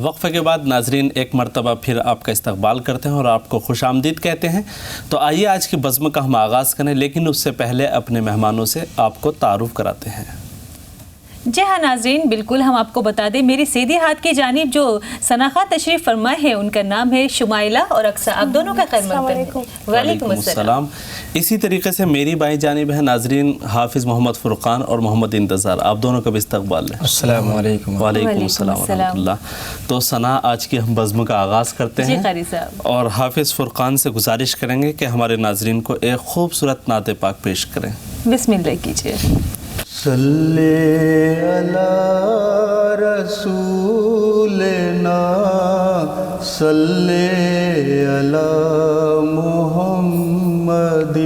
وقفے کے بعد ناظرین ایک مرتبہ پھر آپ کا استقبال کرتے ہیں اور آپ کو خوش آمدید کہتے ہیں۔ تو آئیے آج کی بزم کا ہم آغاز کریں، لیکن اس سے پہلے اپنے مہمانوں سے آپ کو تعارف کراتے ہیں۔ جی ہاں ناظرین، بالکل ہم آپ کو بتا دیں، میری سیدھی ہاتھ کی جانب جو ثناء تشریف فرمائے ہیں ان کا نام ہے شمائلہ اور اقصیٰ، آپ دونوں کا خیر مقدم ہے۔ وعلیکم السلام۔ اسی طریقے سے میری بائیں جانب ہے ناظرین حافظ محمد فرقان اور محمد انتظار، آپ دونوں کا بھی استقبال ہے۔ السلام علیکم۔ وعلیکم السلام ورحمۃ اللہ۔ تو ثناء، آج کی ہم بزم کا آغاز کرتے ہیں، جی قاری صاحب، اور حافظ فرقان سے گزارش کریں گے کہ ہمارے ناظرین کو ایک خوبصورت نعت پاک پیش کریں۔ بسم اللہ کیجیے۔ صلی علی رسولنا صلی علی محمد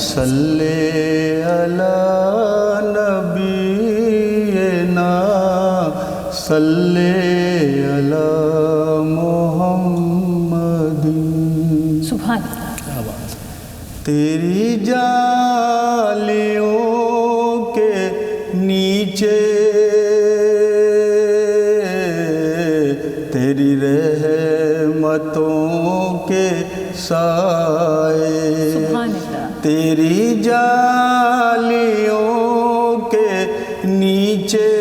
صلی علی نبینا صلی علی محمد۔ سبحان تیری جالیوں کے نیچے تیری رحمتوں کے سائے، تیری جالیوں کے نیچے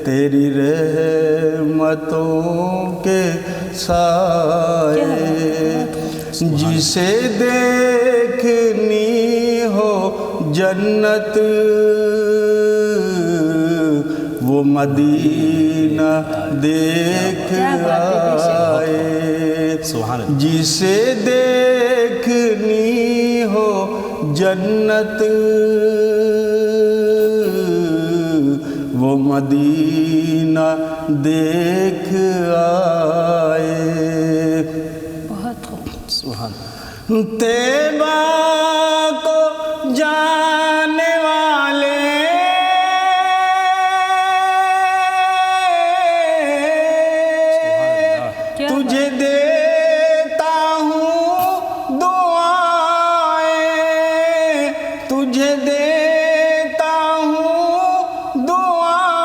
تیری رحمتوں کے سائے، جسے دیکھنی ہو جنت وہ مدینہ دیکھ آئے، جسے دیکھنی ہو جنت وہ مدینہ دیکھ آئے۔ طیبہ کو جانے والے تجھے دیتا ہوں دعائیں، تجھے دیتا ہوں دعائیں،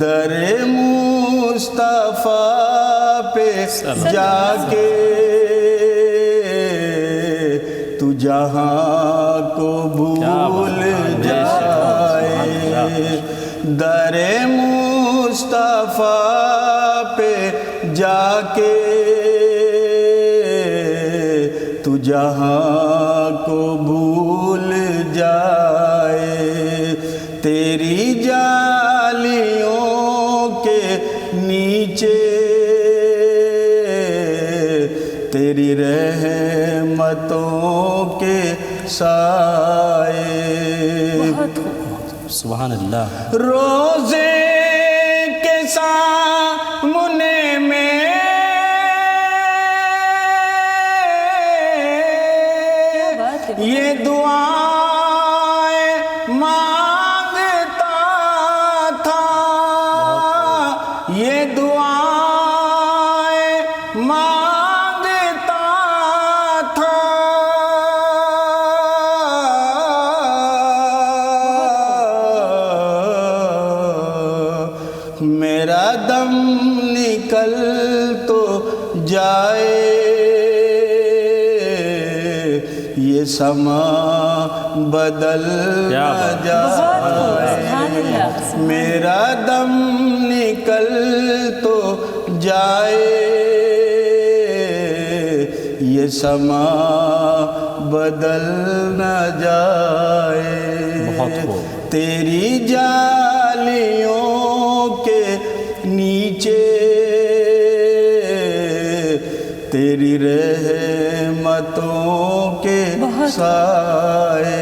در مصطفیٰ پہ جا کے تو جہاں کو بھول جائے، در مصطفیٰ پہ جا کے تو جہاں کو بھول جائے، تیری جالیوں کے نیچے تیری رحمتوں کے سائے۔ سبحان اللہ۔ روزے کے سامنے میں یہ دعائیں مانگتا تھا، یہ دعائیں مانگتا تھا، میرا دم نکل تو جائے یہ سما بدل نہ جائے، میرا دم نکل تو جائے یہ سما بدل نہ جائے، تیری جالیوں کے نیچے تیری رحمتوں کے سائے۔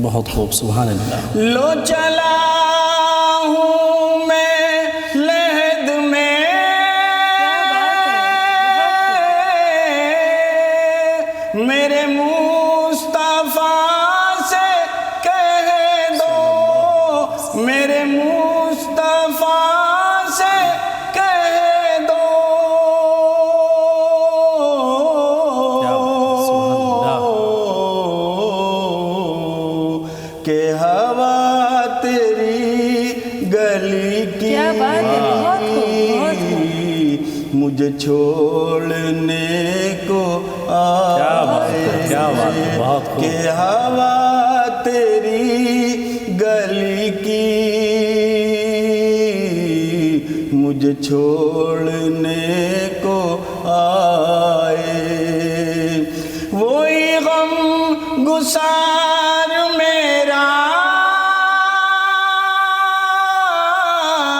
بہت خوب، سبحان اللہ۔ لو چلا ہوں میں لحد میں میرے مصطفیٰ سے کہہ دو، میرے مصطفیٰ سے کہہ دو گلی کی کیا بات ہے، بہت خوب، بہت خوب۔ مجھے چھوڑنے کو کیا بات ہے، آئے کیا بات ہے، بہت خوب۔ کہ ہوا تیری گلی کی مجھے چھوڑنے کو آئے، وہی غم گسار میرا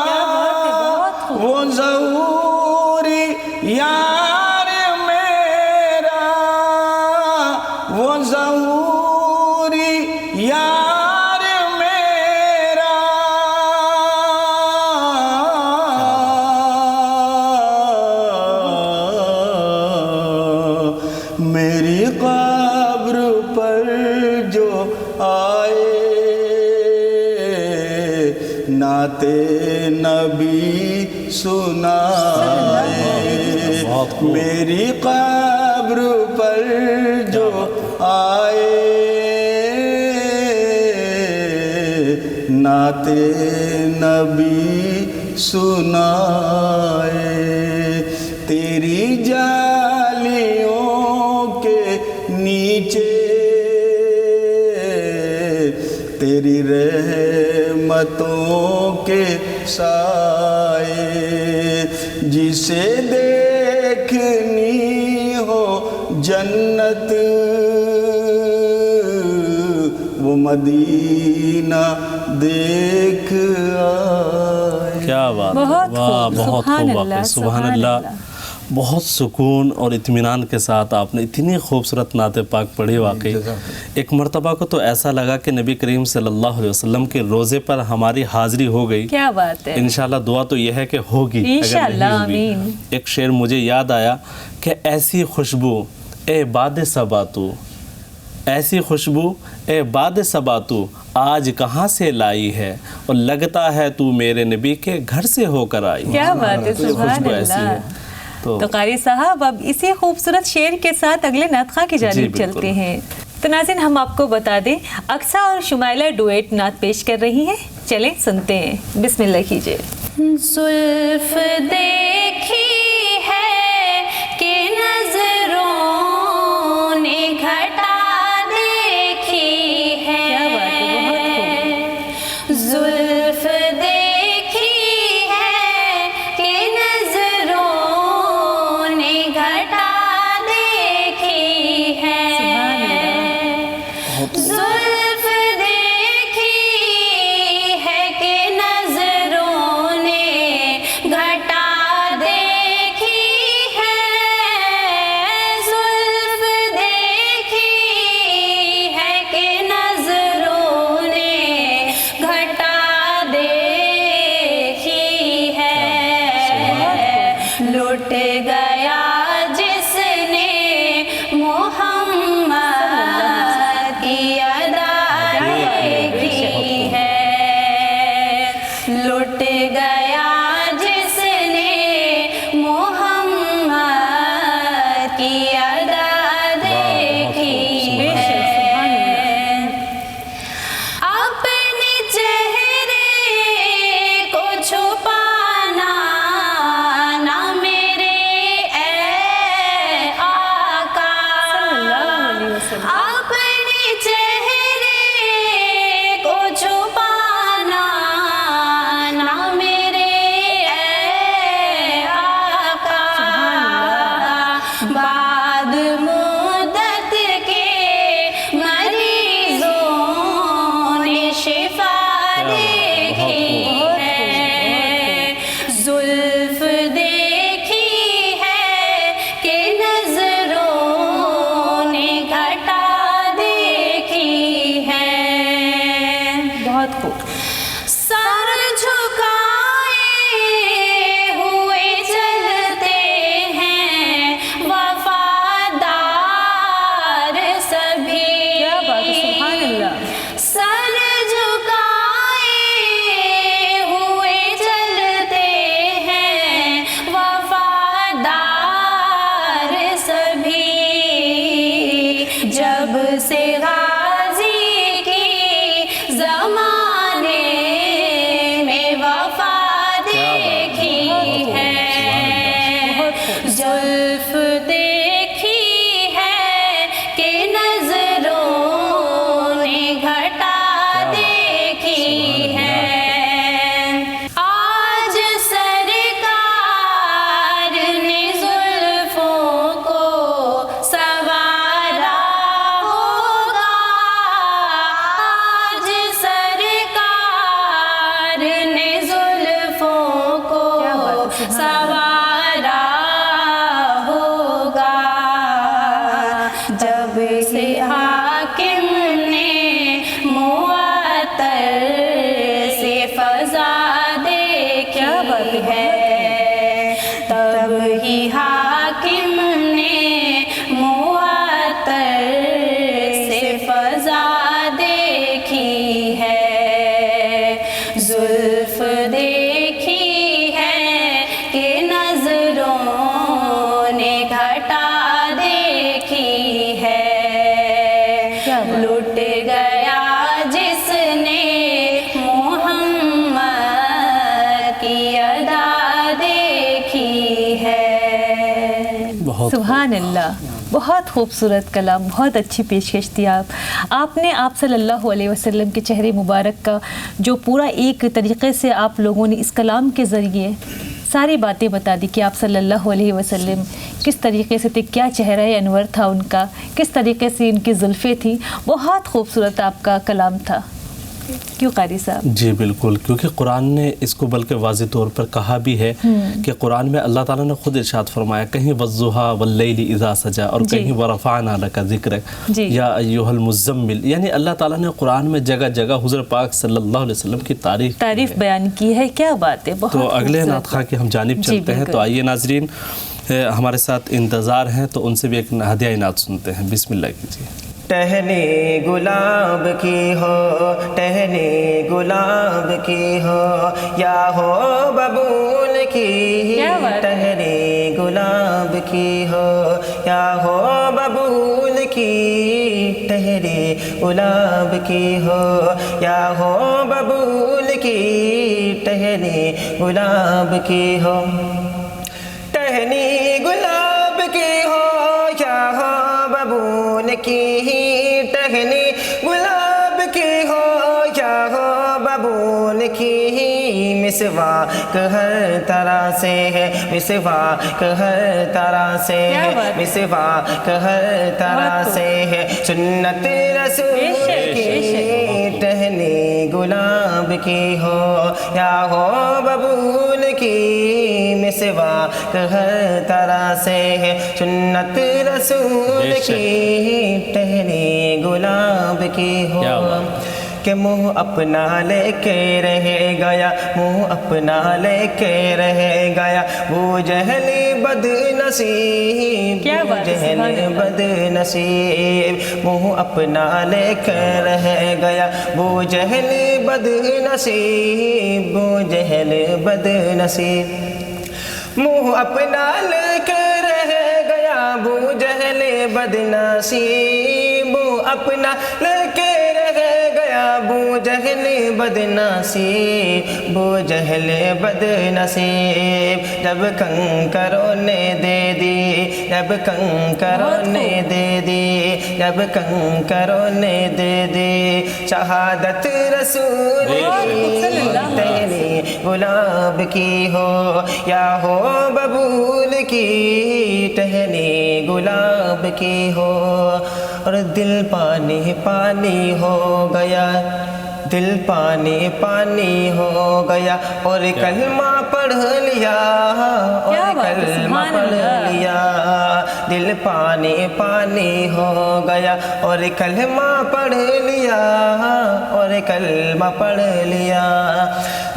کیا بات ہے، بہت خوب۔ وہ ظہوری یار میرا، وہ ظہوری یار میرا میری قبر پر جو آئے نعت نبی سنائے، میری قبر پر جو آئے نعت نبی سنائے، تیری جالیوں کے نیچے تیری رحمتوں کے سائے، جسے دیکھنی ہو جنت وہ مدینہ دیکھ آئے۔ کیا بات ہے، بہت واہ، خوب، بہت سبحان خوب اللہ، واقعی، سبحان سبحان اللہ۔ اللہ۔ بہت سکون اور اطمینان کے ساتھ آپ نے اتنی خوبصورت نعت پاک پڑھی، واقعی ایک مرتبہ کو تو ایسا لگا کہ نبی کریم صلی اللہ علیہ وسلم کے روزے پر ہماری حاضری ہو گئی۔ کیا بات ہے، انشاءاللہ دعا تو یہ ہے کہ ہوگی، اگر انشاءاللہ، نہیں ہوگی۔ آمین۔ ایک شعر مجھے یاد آیا کہ ایسی خوشبو اے باد صبا تو، ایسی خوشبو اے باد صبا تو آج کہاں سے لائی ہے، اور لگتا ہے تو میرے نبی کے گھر سے ہو کر آئی۔ کیا بات ہے، تو یہ سبحان خوشبو ایسی اللہ۔ ہے۔ تو قاری صاحب اب اسی خوبصورت شعر کے ساتھ اگلے نعت خواں کی جی، جانب بالکل۔ چلتے ہیں۔ تو ناظرین ہم آپ کو بتا دیں اقصیٰ اور شمائلہ ڈویٹ نعت پیش کر رہی ہیں، چلیں سنتے ہیں، بسم اللہ کیجئے۔ زلف دیکھی ہے کہ نظروں نے گھٹا دیکھی ہے، کیا بات ہے، بہت خوب۔ زلف دیکھی ہے کہ نظروں نے گھٹا دیکھی ہے، زلف دیکھی ہے کہ نظروں نے گھٹا دیکھی ہے، زلف دیکھی ہے کہ نظروں نے گھٹا دیکھی ہے، لٹ گیا جس نے محمد کی ادا دیکھی ہے، لٹ گیا جس نے محمد کی ادا دیکھی ہے، اپنے چہرے کو چھپانا نہ میرے اے آقا، اپنے چہرے کو چھپانا نہ میرے है, तब ही हाकिम ने मुअत्तर से फजा देखी है, जुल्फ देखी है कि नजरों ने घटा देखी है, लुट गया जिसने मोहम्मद की अदा देखी है। बहुत सुभान अल्लाह, बहुत खूबसूरत कलाम, बहुत अच्छी पेशकश थी आपने आप सल्लल्लाहु अलैहि वसल्लम के चेहरे मुबारक का जो पूरा एक तरीक़े से आप लोगों ने इस कलाम के ज़रिए सारी बातें बता दी कि आप सल्लल्लाहु अलैहि वसल्लम किस तरीके से थे, क्या चेहरा अनवर था उनका, किस तरीके से इनकी जुल्फ़ें थी। बहुत खूबसूरत आपका कलाम था, क्यों क़ारी साहब? जी बिल्कुल, क्योंकि कुरान ने इसको बल्कि वाज़ेह तौर पर कहा भी है कि कुरान में अल्लाह ताला ने खुद इरशाद फरमाया, कहीं वज़्ज़ुहा वल्लैलि इज़ा सजा और कहीं वरफ़अना लका ज़िक्रक या अय्युहल मुज़्ज़म्मिल, यानी अल्लाह ताला ने कुरान में जगह जगह हुज़ूर पाक सल्लल्लाहु अलैहि वसल्लम की तारीफ़ बयान की है। क्या बात है, बहुत तो अगले नात ख़्वाह की हम जानिब चलते हैं। तो आइए नाज़रीन, हमारे साथ इंतज़ार हैं, तो उनसे भी एक हदिया नात सुनते हैं। बिस्मिल्लाह कीजिए। टहने गुलाब की हो, टहने गुलाब की हो, या हो बबूल की, टहने गुलाब की हो, या हो बबूल की, टहने गुलाब की हो, या हो बबूल की, टहने गुलाब की हो, टहनी गुलाब की हो, या हो बबूल की, टहनी गुलाब की हो, या हो बबूल की, मिसवाक हर तरह से है, मिसवाक हर तरह से है, मिसवाक हर तरह से है, सुन्नत रसूल की, टहनी गुलाब की हो, या हो बबूल की, मिसवाक हर तरह से है, सुन्नत रसूल की, टहनी गुलाब की हो, कि मुँह अपना लेके रह गया, मुँह अपना लेके रह गया, वो जहल बदनसीब, वो जहल बदनसीब, मुँह अपना लेके रह गया, वो जहल बदनसीब, वो जहल बदनसीब, मुँह अपना लेके रह गया, वो जहल बदनसीब, वो अपना लेके बू जहल बदनसीब, बू जहल बदनसीब, जब कंकरों ने दे दी, जब कंकरों ने दे दी, जब कंकरों ने दे दी, शहादत रसूल की, टहनी गुलाब की हो, या हो बबूल की, टहनी गुलाब की हो, और दिल पानी पानी हो गया, दिल पानी पानी हो गया, और कलमा पढ़ लिया, और कलमा पढ़ लिया, दिल पानी पानी हो गया, और कलमा पढ़ लिया, और कलमा पढ़ लिया,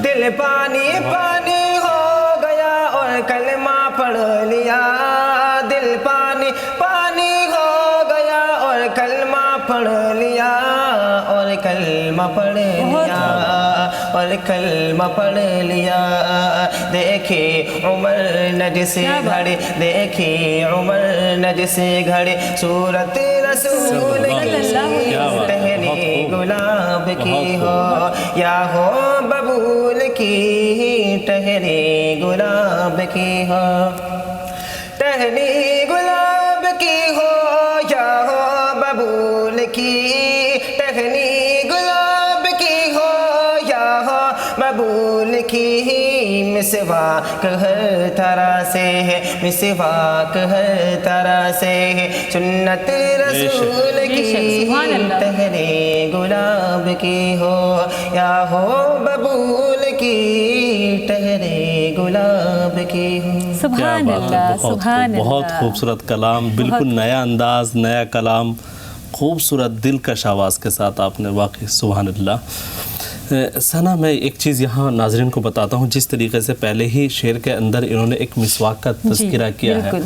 दिल पानी पानी हो गया, और कलमा पढ़ लिया, दिल पानी पानी हो गया, और कलमा पढ़ लिया, और कलमा पढ़ लिया, और कलमा पढ़ लिया, देखे उमर नज से घड़े, देखे उमर नज से घड़े, सूरत रसूल की, टहनी गुलाब की हो, या हो बबूल की, टहनी गुलाब की हो, टहनी गुलाब की हो, या हो बबूल की, टहनी गुलाब की हो, या हो बबूल की, मिसवाक हर तरह से है, मिसवाक हर तरह से है, सुन्नत रसूल की, टहनी गुलाब की हो, या हो बबूल की, टहनी गुलाब की हो। सुभान अल्लाह, सुभान अल्लाह, बहुत खूबसूरत कलाम, बिल्कुल नया अंदाज, नया कलाम, खूबसूरत दिलकश आवाज़ के साथ आपने, वाकई सुभान अल्लाह। सना मैं एक चीज़ यहाँ नाजरीन को बताता हूँ, जिस तरीके से पहले ही शेर के अंदर इन्होंने एक मिसवाक का तज़किरा किया है,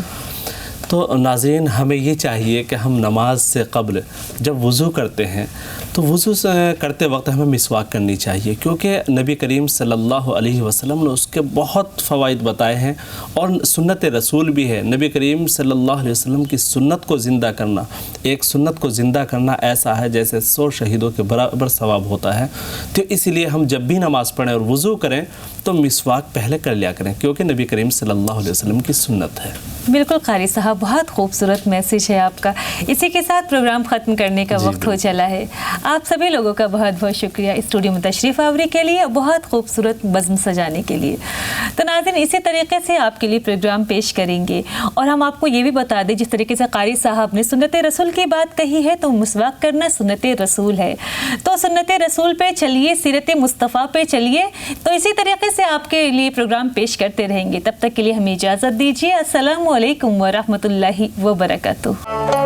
तो नाज़रीन हमें ये चाहिए कि हम नमाज से क़ब्ल जब वज़ू करते हैं तो वज़ू करते वक्त हमें मिसवाक करनी चाहिए, क्योंकि नबी करीम सल्लल्लाहु अलैहि वसल्लम ने उसके बहुत फ़वाइद बताए हैं और सुन्नत रसूल भी है। नबी करीम सल्लल्लाहु अलैहि वसल्लम की सुन्नत को ज़िंदा करना, एक सुन्नत को ज़िंदा करना ऐसा है जैसे 100 शहीदों के बराबर सवाब होता है। तो इसीलिए हम जब भी नमाज़ पढ़ें और वज़ू करें तो मिसवाक पहले कर लिया करें, क्योंकि नबी करीम सल्लल्लाहु अलैहि वसल्लम की सुन्नत है। बिल्कुल क़ारी साहब, बहुत खूबसूरत मैसेज है आपका। इसी के साथ प्रोग्राम ख़त्म करने का वक्त हो चला है। आप सभी लोगों का बहुत बहुत शुक्रिया स्टूडियो में तशरीफ़ आवरी के लिए, बहुत खूबसूरत बज़्म सजाने के लिए। तो नाज़रीन, इसी तरीके से आपके लिए प्रोग्राम पेश करेंगे और हम आपको ये भी बता दें, जिस तरीके से क़ारी साहब ने सुन्नत रसूल की बात कही है, तो मिसवाक करना सुन्नत रसूल है। तो सुन्नत रसूल पे चलिए, सीरत मुस्तफ़ा पे चलिए। तो इसी तरीके से आपके लिए प्रोग्राम पेश करते रहेंगे। तब तक के लिए हमें इजाज़त दीजिए। अस्सलामु अलैकुम व रहमतुल्लाहि व बरकातुहू।